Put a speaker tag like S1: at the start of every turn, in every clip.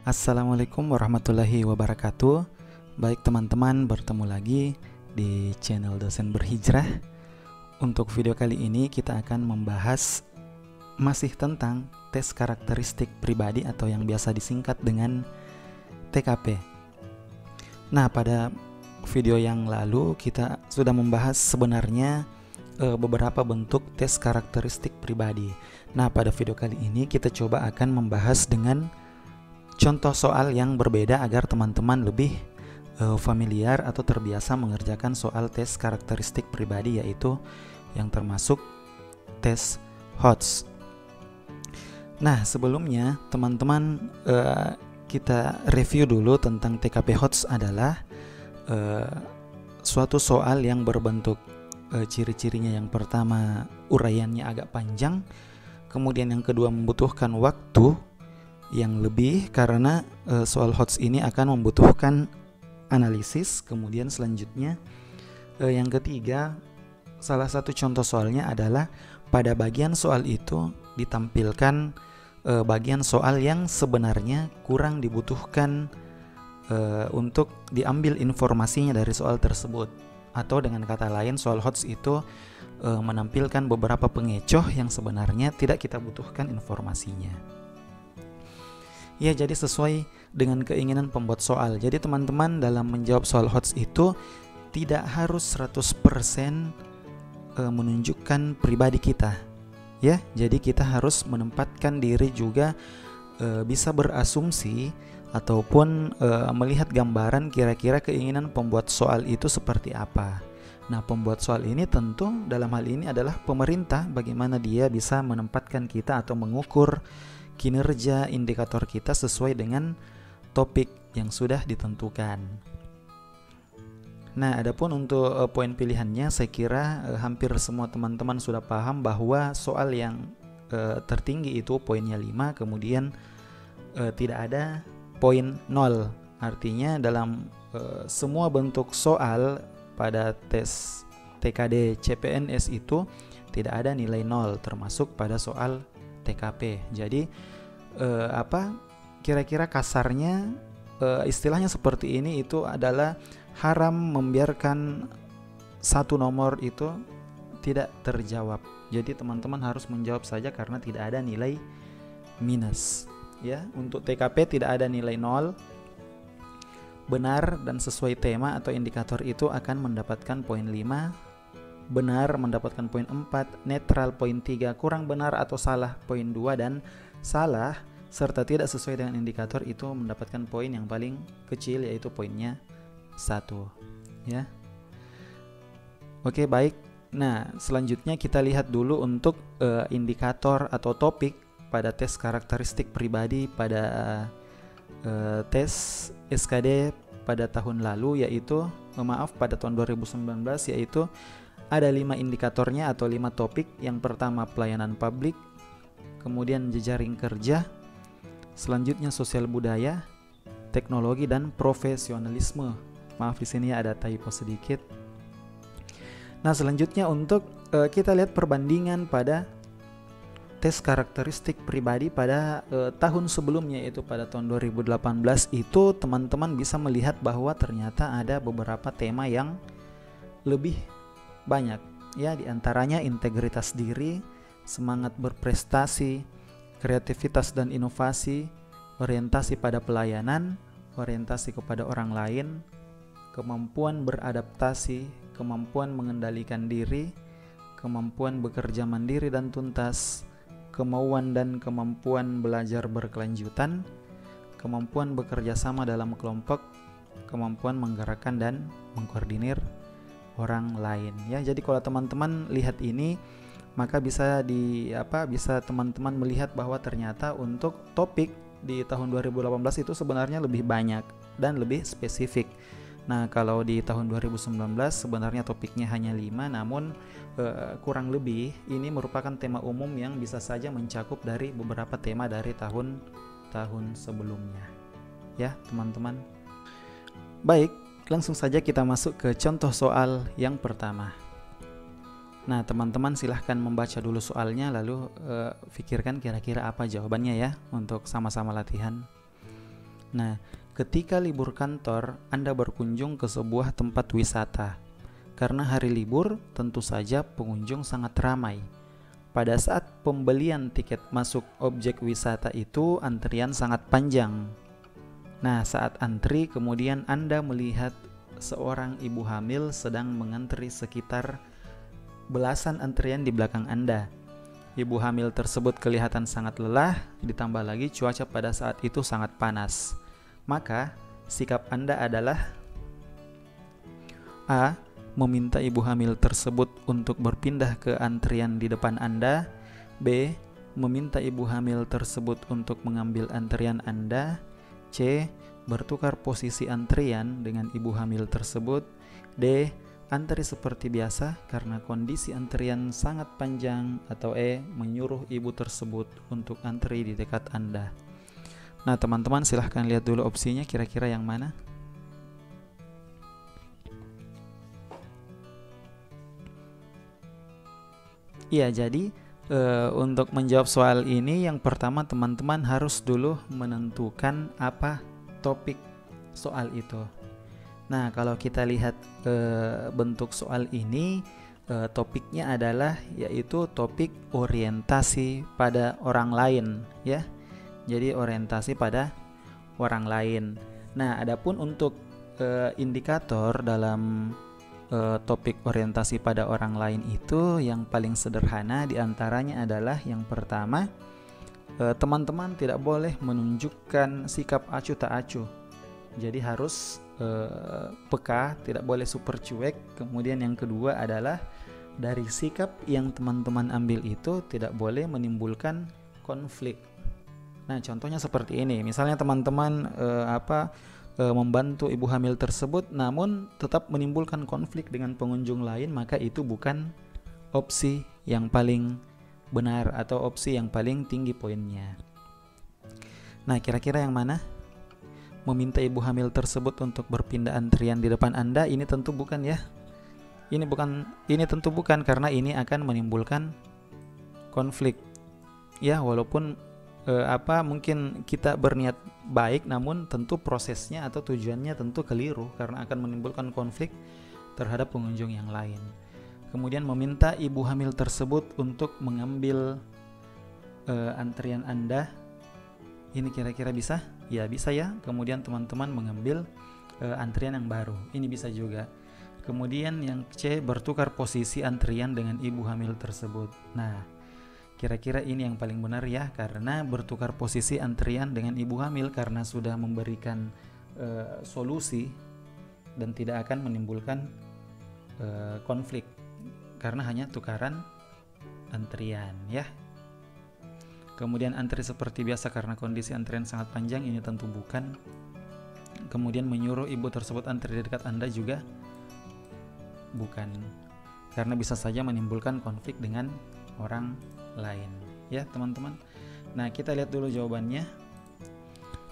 S1: Assalamualaikum warahmatullahi wabarakatuh. Baik teman-teman, bertemu lagi di channel Dosen Berhijrah. Untuk video kali ini kita akan membahas masih tentang tes karakteristik pribadi atau yang biasa disingkat dengan TKP. Nah, pada video yang lalu kita sudah membahas sebenarnya beberapa bentuk tes karakteristik pribadi. Nah, pada video kali ini kita coba akan membahas dengan contoh soal yang berbeda agar teman-teman lebih familiar atau terbiasa mengerjakan soal tes karakteristik pribadi, yaitu yang termasuk tes HOTS. Nah, sebelumnya teman-teman kita review dulu tentang TKP HOTS adalah suatu soal yang berbentuk ciri-cirinya. Yang pertama, uraiannya agak panjang, kemudian yang kedua membutuhkan waktu yang lebih karena soal HOTS ini akan membutuhkan analisis. Kemudian selanjutnya yang ketiga, salah satu contoh soalnya adalah pada bagian soal itu ditampilkan bagian soal yang sebenarnya kurang dibutuhkan untuk diambil informasinya dari soal tersebut, atau dengan kata lain soal HOTS itu menampilkan beberapa pengecoh yang sebenarnya tidak kita butuhkan informasinya. Ya, jadi sesuai dengan keinginan pembuat soal. Jadi teman-teman dalam menjawab soal HOTS itu tidak harus 100% menunjukkan pribadi kita. Ya, jadi kita harus menempatkan diri juga, bisa berasumsi ataupun melihat gambaran kira-kira keinginan pembuat soal itu seperti apa. Nah, pembuat soal ini tentu dalam hal ini adalah pemerintah, bagaimana dia bisa menempatkan kita atau mengukur kinerja indikator kita sesuai dengan topik yang sudah ditentukan. Nah, adapun untuk poin pilihannya, saya kira hampir semua teman-teman sudah paham bahwa soal yang tertinggi itu poinnya 5, kemudian tidak ada poin 0. Artinya dalam semua bentuk soal pada tes TKD CPNS itu tidak ada nilai 0, termasuk pada soal TKP. Jadi kira-kira kasarnya istilahnya seperti ini, itu adalah haram membiarkan satu nomor itu tidak terjawab. Jadi teman-teman harus menjawab saja karena tidak ada nilai minus. Ya, untuk TKP tidak ada nilai 0. Benar dan sesuai tema atau indikator itu akan mendapatkan poin 5. Benar mendapatkan poin 4, netral poin 3, kurang benar atau salah poin 2, dan salah serta tidak sesuai dengan indikator itu mendapatkan poin yang paling kecil, yaitu poinnya 1. Ya. Oke, baik. Nah, selanjutnya kita lihat dulu untuk indikator atau topik pada tes karakteristik pribadi pada tes SKD pada tahun lalu, yaitu pada tahun 2019, yaitu ada 5 indikatornya atau 5 topik. Yang pertama pelayanan publik, kemudian jejaring kerja, selanjutnya sosial budaya, teknologi, dan profesionalisme. Maaf, di sini ada typo sedikit. Nah, selanjutnya untuk kita lihat perbandingan pada tes karakteristik pribadi pada tahun sebelumnya, yaitu pada tahun 2018 itu teman-teman bisa melihat bahwa ternyata ada beberapa tema yang lebih banyak, ya, diantaranya integritas diri, semangat berprestasi, kreativitas dan inovasi, orientasi pada pelayanan, orientasi kepada orang lain, kemampuan beradaptasi, kemampuan mengendalikan diri, kemampuan bekerja mandiri dan tuntas, kemauan dan kemampuan belajar berkelanjutan, kemampuan bekerja sama dalam kelompok, kemampuan menggerakkan dan mengkoordinir orang lain. Ya, jadi kalau teman-teman lihat ini, maka bisa teman-teman melihat bahwa ternyata untuk topik di tahun 2018 itu sebenarnya lebih banyak dan lebih spesifik. Nah, kalau di tahun 2019 sebenarnya topiknya hanya 5, namun kurang lebih ini merupakan tema umum yang bisa saja mencakup dari beberapa tema dari tahun-tahun sebelumnya. Ya, teman-teman. Baik, langsung saja kita masuk ke contoh soal yang pertama. Nah, teman-teman silahkan membaca dulu soalnya, lalu pikirkan kira-kira apa jawabannya ya, untuk sama-sama latihan. Nah, ketika libur kantor, Anda berkunjung ke sebuah tempat wisata. Karena hari libur, tentu saja pengunjung sangat ramai. Pada saat pembelian tiket masuk objek wisata itu, antrian sangat panjang. Nah, saat antri, kemudian Anda melihat seorang ibu hamil sedang mengantri sekitar belasan antrian di belakang Anda. Ibu hamil tersebut kelihatan sangat lelah, ditambah lagi cuaca pada saat itu sangat panas. Maka, sikap Anda adalah A. Meminta ibu hamil tersebut untuk berpindah ke antrian di depan Anda. B. Meminta ibu hamil tersebut untuk mengambil antrian Anda. C. Bertukar posisi antrian dengan ibu hamil tersebut. D. Antri seperti biasa karena kondisi antrian sangat panjang. Atau E. Menyuruh ibu tersebut untuk antri di dekat Anda. Nah, teman-teman silahkan lihat dulu opsinya, kira-kira yang mana? Iya, jadi untuk menjawab soal ini, yang pertama teman-teman harus dulu menentukan apa topik soal itu. Nah, kalau kita lihat bentuk soal ini, topiknya adalah yaitu topik orientasi pada orang lain, ya. Jadi orientasi pada orang lain. Nah, adapun untuk indikator dalam topik orientasi pada orang lain itu yang paling sederhana diantaranya adalah yang pertama, teman-teman tidak boleh menunjukkan sikap acuh tak acuh. Jadi harus peka, tidak boleh super cuek. Kemudian yang kedua adalah dari sikap yang teman-teman ambil itu tidak boleh menimbulkan konflik. Nah, contohnya seperti ini. Misalnya teman-teman membantu ibu hamil tersebut namun tetap menimbulkan konflik dengan pengunjung lain, maka itu bukan opsi yang paling benar atau opsi yang paling tinggi poinnya. Nah, kira-kira yang mana? Meminta ibu hamil tersebut untuk berpindah antrian di depan Anda, ini tentu bukan ya. Ini tentu bukan karena ini akan menimbulkan konflik. Ya, walaupun mungkin kita berniat baik, namun tentu prosesnya atau tujuannya tentu keliru karena akan menimbulkan konflik terhadap pengunjung yang lain. Kemudian meminta ibu hamil tersebut untuk mengambil antrian Anda, ini kira-kira bisa? Ya, bisa ya. Kemudian teman-teman mengambil antrian yang baru, ini bisa juga. Kemudian yang C, bertukar posisi antrian dengan ibu hamil tersebut. Nah, kira-kira ini yang paling benar ya, karena bertukar posisi antrian dengan ibu hamil karena sudah memberikan solusi dan tidak akan menimbulkan konflik karena hanya tukaran antrian ya. Kemudian antri seperti biasa karena kondisi antrian sangat panjang, ini tentu bukan. Kemudian menyuruh ibu tersebut antri di dekat Anda juga bukan, karena bisa saja menimbulkan konflik dengan orang lain ya teman-teman. Nah, kita lihat dulu jawabannya.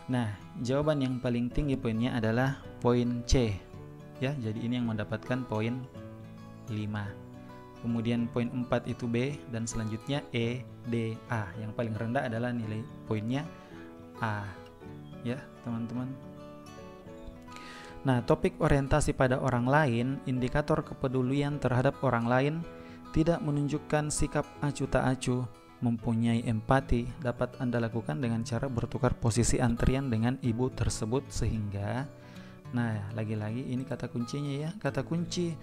S1: Nah, jawaban yang paling tinggi poinnya adalah poin C ya, jadi ini yang mendapatkan poin 5. Kemudian poin 4 itu B, dan selanjutnya E, D, A. Yang paling rendah adalah nilai poinnya A ya teman-teman. Nah, topik orientasi pada orang lain, indikator kepedulian terhadap orang lain, tidak menunjukkan sikap acuh tak acuh, mempunyai empati, dapat Anda lakukan dengan cara bertukar posisi antrian dengan ibu tersebut sehingga, nah lagi-lagi ini kata kuncinya ya, kata kunci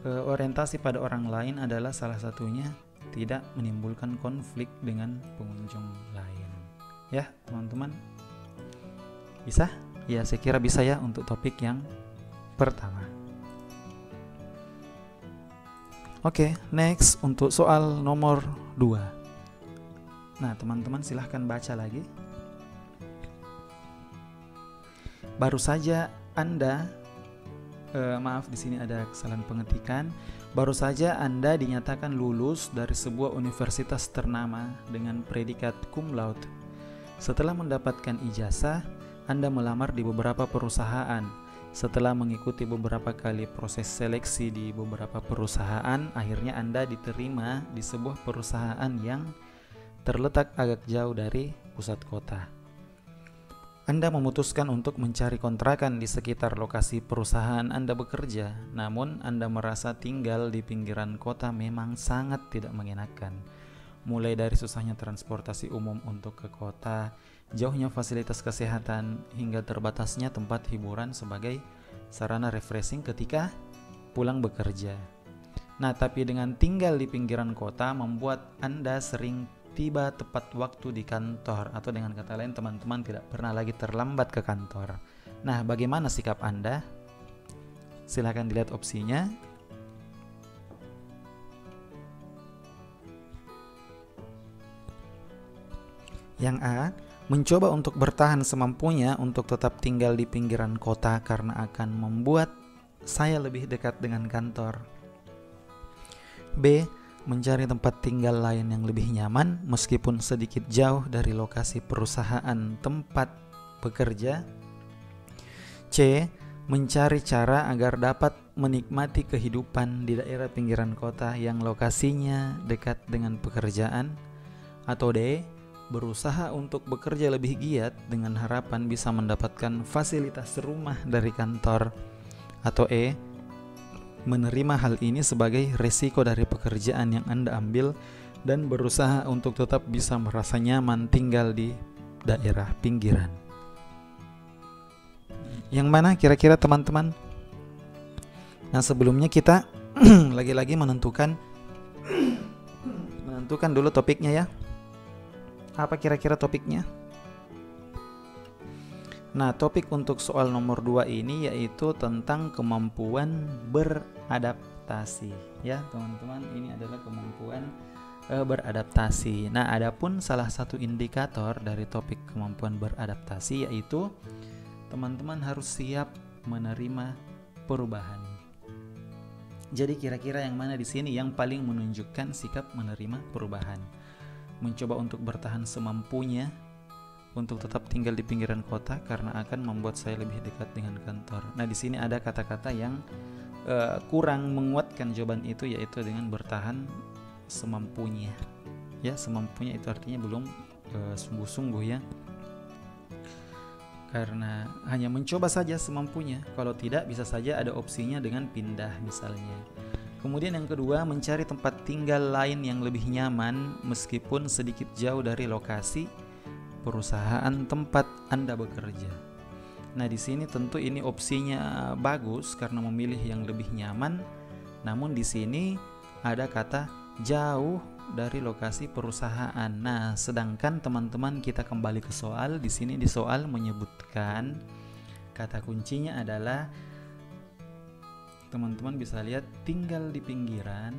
S1: orientasi pada orang lain adalah salah satunya tidak menimbulkan konflik dengan pengunjung lain ya teman-teman. Bisa? Ya, saya kira bisa ya untuk topik yang pertama. Oke, next untuk soal nomor 2. Nah, teman-teman silahkan baca lagi. Baru saja Anda, maaf di sini ada kesalahan pengetikan. Baru saja Anda dinyatakan lulus dari sebuah universitas ternama dengan predikat cum laude. Setelah mendapatkan ijazah, Anda melamar di beberapa perusahaan. Setelah mengikuti beberapa kali proses seleksi di beberapa perusahaan, akhirnya Anda diterima di sebuah perusahaan yang terletak agak jauh dari pusat kota. Anda memutuskan untuk mencari kontrakan di sekitar lokasi perusahaan Anda bekerja, namun Anda merasa tinggal di pinggiran kota memang sangat tidak mengenakan. Mulai dari susahnya transportasi umum untuk ke kota, jauhnya fasilitas kesehatan, hingga terbatasnya tempat hiburan sebagai sarana refreshing ketika pulang bekerja. Nah, tapi dengan tinggal di pinggiran kota membuat Anda sering tiba tepat waktu di kantor, atau dengan kata lain teman-teman tidak pernah lagi terlambat ke kantor. Nah, bagaimana sikap Anda? Silahkan dilihat opsinya. Yang A, mencoba untuk bertahan semampunya untuk tetap tinggal di pinggiran kota karena akan membuat saya lebih dekat dengan kantor. B, mencari tempat tinggal lain yang lebih nyaman meskipun sedikit jauh dari lokasi perusahaan tempat bekerja. C, mencari cara agar dapat menikmati kehidupan di daerah pinggiran kota yang lokasinya dekat dengan pekerjaan. Atau D, berusaha untuk bekerja lebih giat dengan harapan bisa mendapatkan fasilitas rumah dari kantor. Atau E, menerima hal ini sebagai resiko dari pekerjaan yang Anda ambil dan berusaha untuk tetap bisa merasa nyaman tinggal di daerah pinggiran. Yang mana kira-kira teman-teman? Nah, sebelumnya kita lagi-lagi menentukan dulu topiknya ya. Apa kira-kira topiknya? Nah, topik untuk soal nomor 2 ini yaitu tentang kemampuan beradaptasi. Ya, teman-teman, ini adalah kemampuan beradaptasi. Nah, adapun salah satu indikator dari topik kemampuan beradaptasi yaitu teman-teman harus siap menerima perubahan. Jadi kira-kira yang mana di sini yang paling menunjukkan sikap menerima perubahan? Mencoba untuk bertahan semampunya untuk tetap tinggal di pinggiran kota karena akan membuat saya lebih dekat dengan kantor. Nah, di sini ada kata-kata yang kurang menguatkan jawaban itu, yaitu dengan bertahan semampunya. Ya, semampunya itu artinya belum sungguh-sungguh ya. Karena hanya mencoba saja semampunya. Kalau tidak, bisa saja ada opsinya dengan pindah misalnya. Kemudian yang kedua, mencari tempat tinggal lain yang lebih nyaman meskipun sedikit jauh dari lokasi perusahaan tempat Anda bekerja. Nah, di sini tentu ini opsinya bagus karena memilih yang lebih nyaman. Namun di sini ada kata jauh dari lokasi perusahaan. Nah, sedangkan teman-teman kita kembali ke soal, di sini di soal menyebutkan kata kuncinya adalah, teman-teman bisa lihat, tinggal di pinggiran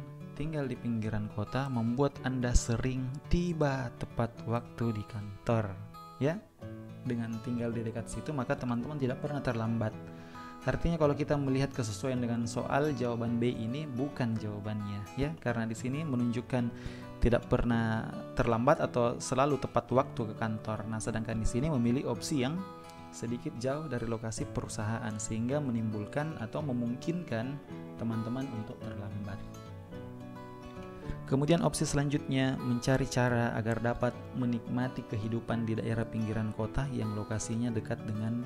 S1: kota membuat Anda sering tiba tepat waktu di kantor. Ya, dengan tinggal di dekat situ maka teman-teman tidak pernah terlambat. Artinya kalau kita melihat kesesuaian dengan soal, jawaban B ini bukan jawabannya ya, karena di sini menunjukkan tidak pernah terlambat atau selalu tepat waktu ke kantor. Nah, sedangkan di sini memilih opsi yang sedikit jauh dari lokasi perusahaan sehingga menimbulkan atau memungkinkan teman-teman untuk terlambat. Kemudian opsi selanjutnya, mencari cara agar dapat menikmati kehidupan di daerah pinggiran kota yang lokasinya dekat dengan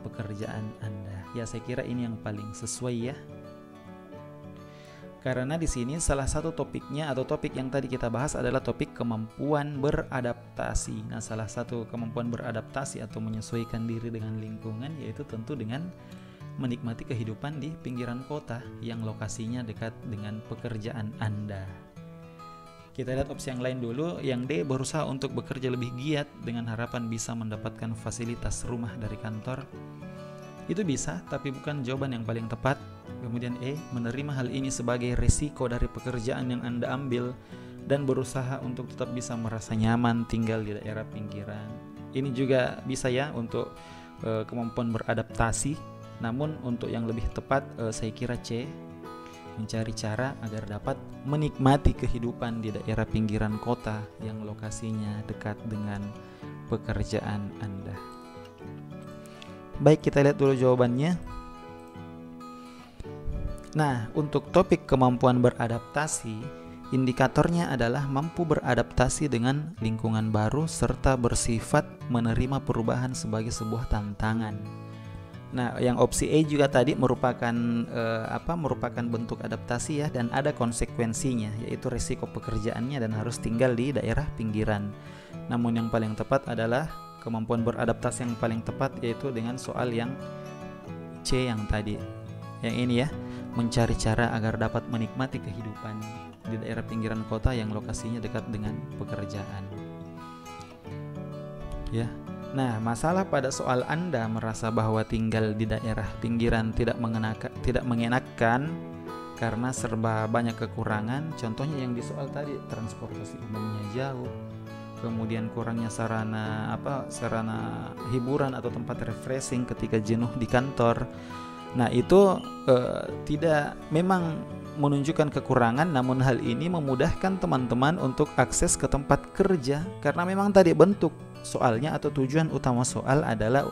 S1: pekerjaan Anda. Ya, saya kira ini yang paling sesuai ya. Karena di sini salah satu topiknya atau topik yang tadi kita bahas adalah topik kemampuan beradaptasi. Nah, salah satu kemampuan beradaptasi atau menyesuaikan diri dengan lingkungan yaitu tentu dengan menikmati kehidupan di pinggiran kota yang lokasinya dekat dengan pekerjaan Anda. Kita lihat opsi yang lain dulu. Yang D, berusaha untuk bekerja lebih giat dengan harapan bisa mendapatkan fasilitas rumah dari kantor. Itu bisa, tapi bukan jawaban yang paling tepat. Kemudian E, menerima hal ini sebagai resiko dari pekerjaan yang Anda ambil dan berusaha untuk tetap bisa merasa nyaman tinggal di daerah pinggiran. Ini juga bisa ya untuk kemampuan beradaptasi. Namun untuk yang lebih tepat saya kira C, mencari cara agar dapat menikmati kehidupan di daerah pinggiran kota yang lokasinya dekat dengan pekerjaan Anda. Baik, kita lihat dulu jawabannya. Nah, untuk topik kemampuan beradaptasi indikatornya adalah mampu beradaptasi dengan lingkungan baru serta bersifat menerima perubahan sebagai sebuah tantangan. Nah, yang opsi E juga tadi merupakan merupakan bentuk adaptasi ya, dan ada konsekuensinya, yaitu risiko pekerjaannya dan harus tinggal di daerah pinggiran. Namun yang paling tepat adalah kemampuan beradaptasi yang paling tepat, yaitu dengan soal yang C yang tadi. Yang ini ya, mencari cara agar dapat menikmati kehidupan di daerah pinggiran kota yang lokasinya dekat dengan pekerjaan. Ya. Nah, masalah pada soal Anda merasa bahwa tinggal di daerah pinggiran tidak mengenakan karena serba banyak kekurangan. Contohnya yang di soal tadi, transportasi umumnya jauh, kemudian kurangnya sarana hiburan atau tempat refreshing ketika jenuh di kantor. Nah, itu tidak memang menunjukkan kekurangan, namun hal ini memudahkan teman-teman untuk akses ke tempat kerja karena memang tadi bentuk soalnya atau tujuan utama soal adalah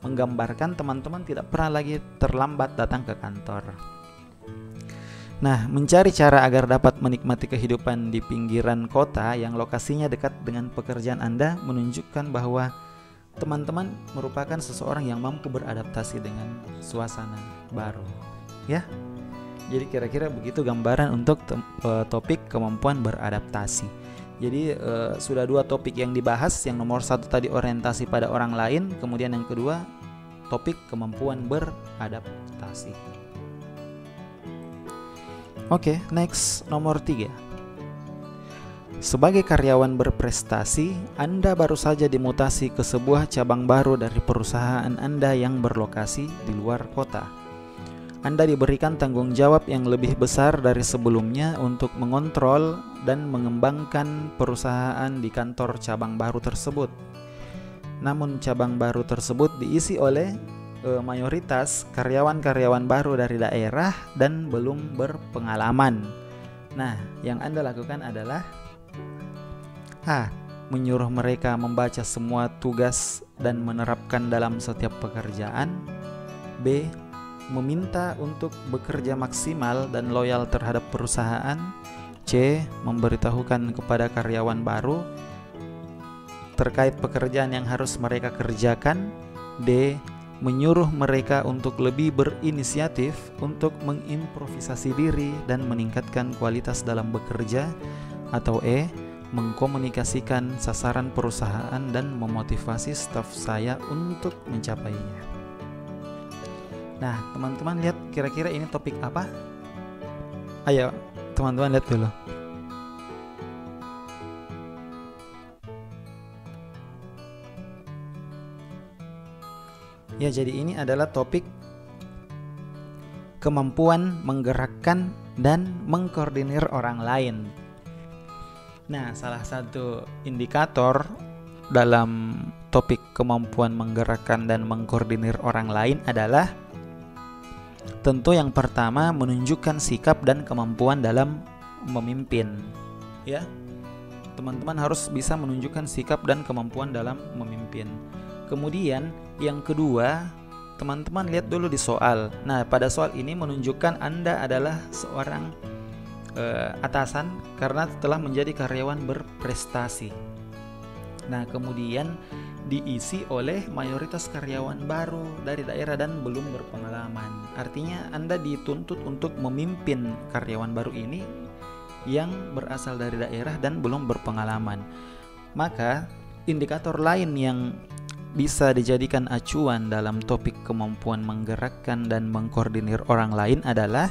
S1: menggambarkan teman-teman tidak pernah lagi terlambat datang ke kantor. Nah, mencari cara agar dapat menikmati kehidupan di pinggiran kota yang lokasinya dekat dengan pekerjaan Anda menunjukkan bahwa teman-teman merupakan seseorang yang mampu beradaptasi dengan suasana baru. Ya. Jadi kira-kira begitu gambaran untuk topik kemampuan beradaptasi. Jadi sudah 2 topik yang dibahas. Yang nomor 1 tadi orientasi pada orang lain, kemudian yang kedua topik kemampuan beradaptasi. Oke, next, nomor 3. Sebagai karyawan berprestasi, Anda baru saja dimutasi ke sebuah cabang baru dari perusahaan Anda yang berlokasi di luar kota. Anda diberikan tanggung jawab yang lebih besar dari sebelumnya untuk mengontrol dan mengembangkan perusahaan di kantor cabang baru tersebut. Namun cabang baru tersebut diisi oleh mayoritas karyawan-karyawan baru dari daerah dan belum berpengalaman. Nah, yang Anda lakukan adalah A. Menyuruh mereka membaca semua tugas dan menerapkan dalam setiap pekerjaan. B. Meminta untuk bekerja maksimal dan loyal terhadap perusahaan. C. Memberitahukan kepada karyawan baru terkait pekerjaan yang harus mereka kerjakan. D. Menyuruh mereka untuk lebih berinisiatif untuk mengimprovisasi diri dan meningkatkan kualitas dalam bekerja. Atau E. Mengkomunikasikan sasaran perusahaan dan memotivasi staf saya untuk mencapainya. Nah, teman-teman lihat kira-kira ini topik apa? Ayo, teman-teman lihat dulu. Ya, jadi ini adalah topik kemampuan menggerakkan dan mengkoordinir orang lain. Nah, salah satu indikator dalam topik kemampuan menggerakkan dan mengkoordinir orang lain adalah tentu yang pertama menunjukkan sikap dan kemampuan dalam memimpin. Ya, teman-teman harus bisa menunjukkan sikap dan kemampuan dalam memimpin. Kemudian yang kedua, teman-teman lihat dulu di soal. Nah, pada soal ini menunjukkan Anda adalah seorang atasan karena telah menjadi karyawan berprestasi. Nah, kemudian diisi oleh mayoritas karyawan baru dari daerah dan belum berpengalaman. Artinya Anda dituntut untuk memimpin karyawan baru ini yang berasal dari daerah dan belum berpengalaman. Maka indikator lain yang bisa dijadikan acuan dalam topik kemampuan menggerakkan dan mengkoordinir orang lain adalah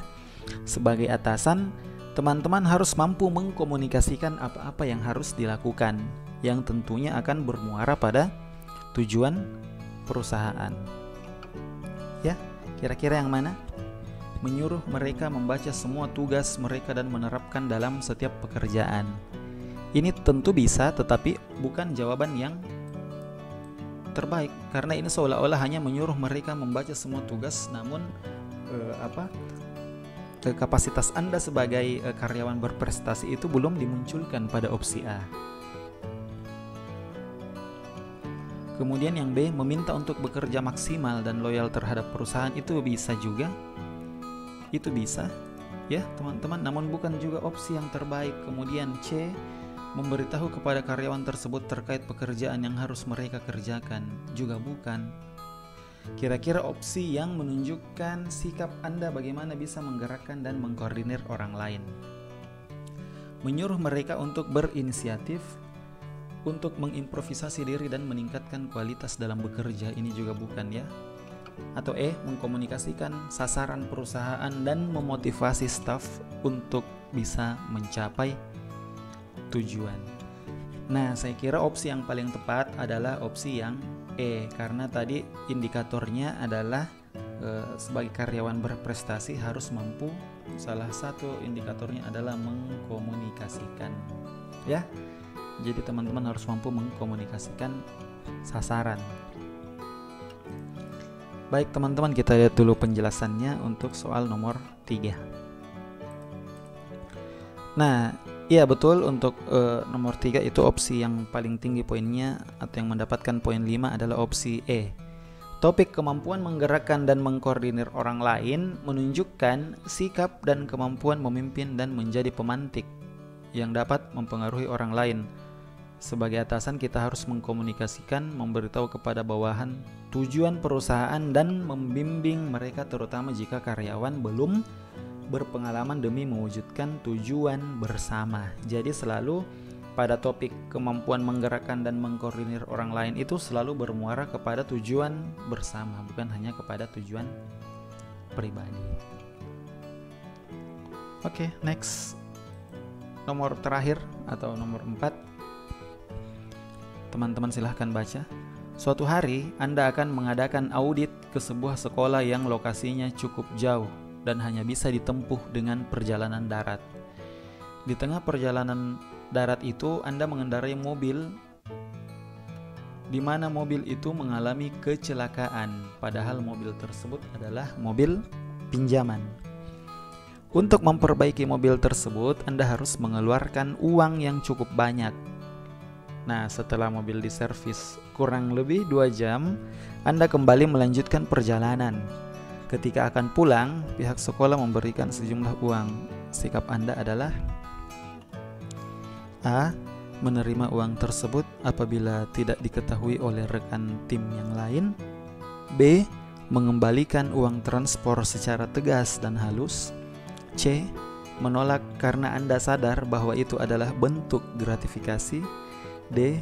S1: sebagai atasan, teman-teman harus mampu mengkomunikasikan apa-apa yang harus dilakukan, yang tentunya akan bermuara pada tujuan perusahaan. Ya, kira-kira yang mana? Menyuruh mereka membaca semua tugas mereka dan menerapkan dalam setiap pekerjaan. Ini tentu bisa, tetapi bukan jawaban yang terbaik, karena ini seolah-olah hanya menyuruh mereka membaca semua tugas, namun kapasitas Anda sebagai karyawan berprestasi itu belum dimunculkan pada opsi A. Kemudian yang B, meminta untuk bekerja maksimal dan loyal terhadap perusahaan, itu bisa juga. Itu bisa. ya teman-teman, namun bukan juga opsi yang terbaik. Kemudian C, memberitahu kepada karyawan tersebut terkait pekerjaan yang harus mereka kerjakan, juga bukan. Kira-kira opsi yang menunjukkan sikap Anda bagaimana bisa menggerakkan dan mengkoordinir orang lain. Menyuruh mereka untuk berinisiatif, untuk mengimprovisasi diri dan meningkatkan kualitas dalam bekerja, ini juga bukan ya. Atau E, mengkomunikasikan sasaran perusahaan dan memotivasi staf untuk bisa mencapai tujuan. Nah, saya kira opsi yang paling tepat adalah opsi yang E, karena tadi indikatornya adalah sebagai karyawan berprestasi harus mampu, salah satu indikatornya adalah mengkomunikasikan, ya. Jadi teman-teman harus mampu mengkomunikasikan sasaran. Baik teman-teman, kita lihat dulu penjelasannya untuk soal nomor 3. Nah, iya betul, untuk nomor 3 itu opsi yang paling tinggi poinnya atau yang mendapatkan poin 5 adalah opsi E. Topik kemampuan menggerakkan dan mengkoordinir orang lain menunjukkan sikap dan kemampuan memimpin dan menjadi pemantik yang dapat mempengaruhi orang lain. Sebagai atasan kita harus mengkomunikasikan, memberitahu kepada bawahan tujuan perusahaan dan membimbing mereka, terutama jika karyawan belum berpengalaman demi mewujudkan tujuan bersama. Jadi selalu pada topik kemampuan menggerakkan dan mengkoordinir orang lain itu selalu bermuara kepada tujuan bersama, bukan hanya kepada tujuan pribadi. Oke, next. Nomor terakhir atau nomor 4. Teman-teman silahkan baca. Suatu hari Anda akan mengadakan audit ke sebuah sekolah yang lokasinya cukup jauh dan hanya bisa ditempuh dengan perjalanan darat. Di tengah perjalanan darat itu Anda mengendarai mobil di mana mobil itu mengalami kecelakaan, padahal mobil tersebut adalah mobil pinjaman. Untuk memperbaiki mobil tersebut Anda harus mengeluarkan uang yang cukup banyak. Nah, setelah mobil diservis kurang lebih 2 jam, Anda kembali melanjutkan perjalanan. Ketika akan pulang, pihak sekolah memberikan sejumlah uang. Sikap Anda adalah A, menerima uang tersebut apabila tidak diketahui oleh rekan tim yang lain. B, mengembalikan uang transport secara tegas dan halus. C, menolak karena Anda sadar bahwa itu adalah bentuk gratifikasi. D,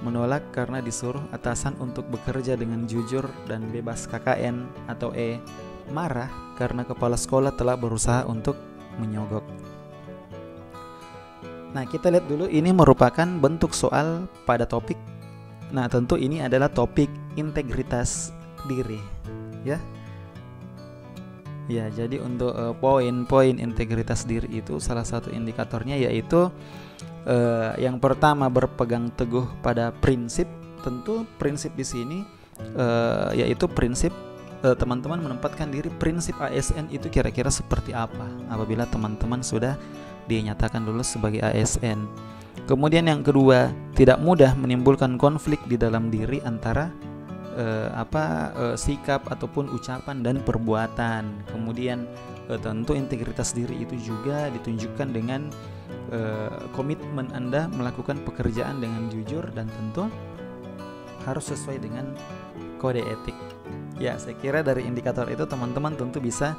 S1: menolak karena disuruh atasan untuk bekerja dengan jujur dan bebas KKN. Atau E, marah karena kepala sekolah telah berusaha untuk menyogok. Nah, kita lihat dulu, ini merupakan bentuk soal pada topik. Nah, tentu ini adalah topik integritas diri, ya. Ya, jadi untuk poin-poin integritas diri itu salah satu indikatornya yaitu yang pertama berpegang teguh pada prinsip. Tentu prinsip di sini yaitu prinsip teman-teman menempatkan diri, prinsip ASN itu kira-kira seperti apa apabila teman-teman sudah dinyatakan lulus sebagai ASN. Kemudian yang kedua, tidak mudah menimbulkan konflik di dalam diri antara sikap ataupun ucapan dan perbuatan. Kemudian tentu integritas diri itu juga ditunjukkan dengan komitmen Anda melakukan pekerjaan dengan jujur dan tentu harus sesuai dengan kode etik. Ya, saya kira dari indikator itu teman-teman tentu bisa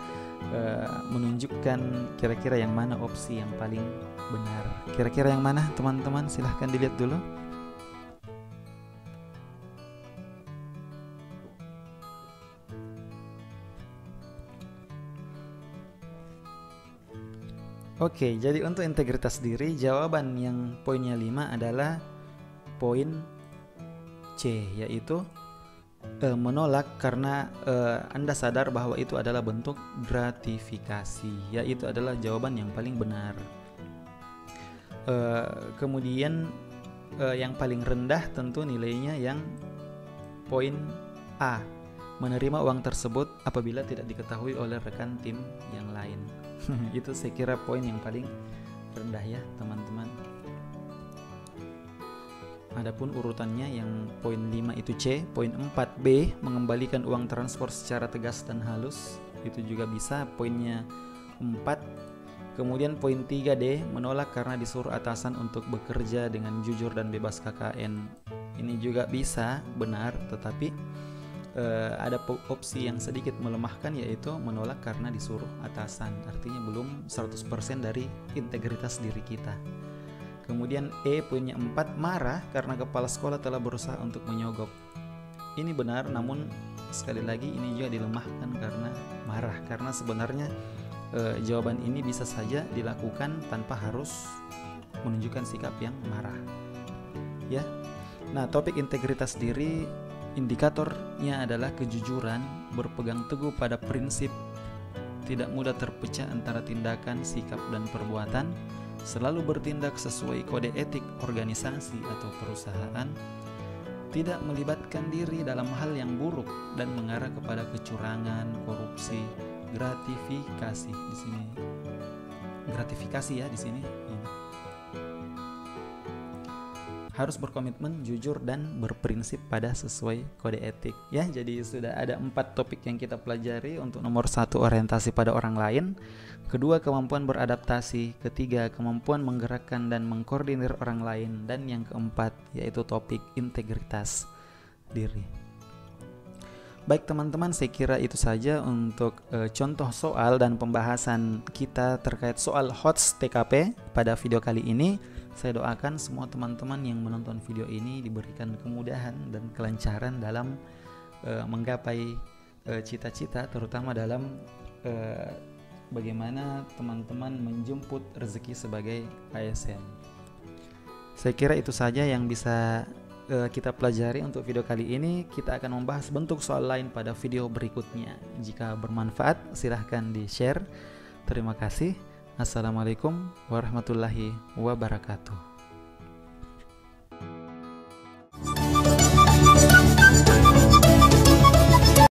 S1: menunjukkan kira-kira yang mana opsi yang paling benar. Kira-kira yang mana teman-teman? Silahkan dilihat dulu. Oke, jadi untuk integritas diri, jawaban yang poinnya 5 adalah poin C, yaitu menolak karena Anda sadar bahwa itu adalah bentuk gratifikasi. Yaitu adalah jawaban yang paling benar. Kemudian yang paling rendah tentu nilainya yang poin A, menerima uang tersebut apabila tidak diketahui oleh rekan tim yang lain. Itu saya kira poin yang paling rendah ya teman-teman. Adapun urutannya yang poin 5 itu C, poin 4 B, mengembalikan uang transport secara tegas dan halus, itu juga bisa poinnya 4. Kemudian poin 3D, menolak karena disuruh atasan untuk bekerja dengan jujur dan bebas KKN. Ini juga bisa, benar, tetapi ada opsi yang sedikit melemahkan, yaitu menolak karena disuruh atasan. Artinya belum 100% dari integritas diri kita. Kemudian poinnya 4, marah karena kepala sekolah telah berusaha untuk menyogok. Ini benar, namun sekali lagi ini juga dilemahkan karena marah, karena sebenarnya jawaban ini bisa saja dilakukan tanpa harus menunjukkan sikap yang marah. Ya. Nah, topik integritas diri, indikatornya adalah kejujuran, berpegang teguh pada prinsip, tidak mudah terpecah antara tindakan, sikap, dan perbuatan, selalu bertindak sesuai kode etik organisasi atau perusahaan, tidak melibatkan diri dalam hal yang buruk dan mengarah kepada kecurangan, korupsi, gratifikasi di sini. Gratifikasi ya di sini. Ini. Harus berkomitmen, jujur, dan berprinsip pada sesuai kode etik. Ya, jadi sudah ada 4 topik yang kita pelajari. Untuk nomor 1, orientasi pada orang lain. Kedua, kemampuan beradaptasi. Ketiga, kemampuan menggerakkan dan mengkoordinir orang lain. Dan yang keempat, yaitu topik integritas diri. Baik teman-teman, saya kira itu saja untuk contoh soal dan pembahasan kita terkait soal HOTS TKP pada video kali ini. Saya doakan semua teman-teman yang menonton video ini diberikan kemudahan dan kelancaran dalam menggapai cita-cita, terutama dalam bagaimana teman-teman menjemput rezeki sebagai ASN. Saya kira itu saja yang bisa kita pelajari untuk video kali ini. Kita akan membahas bentuk soal lain pada video berikutnya. Jika bermanfaat, silahkan di-share. Terima kasih. Assalamualaikum warahmatullahi wabarakatuh.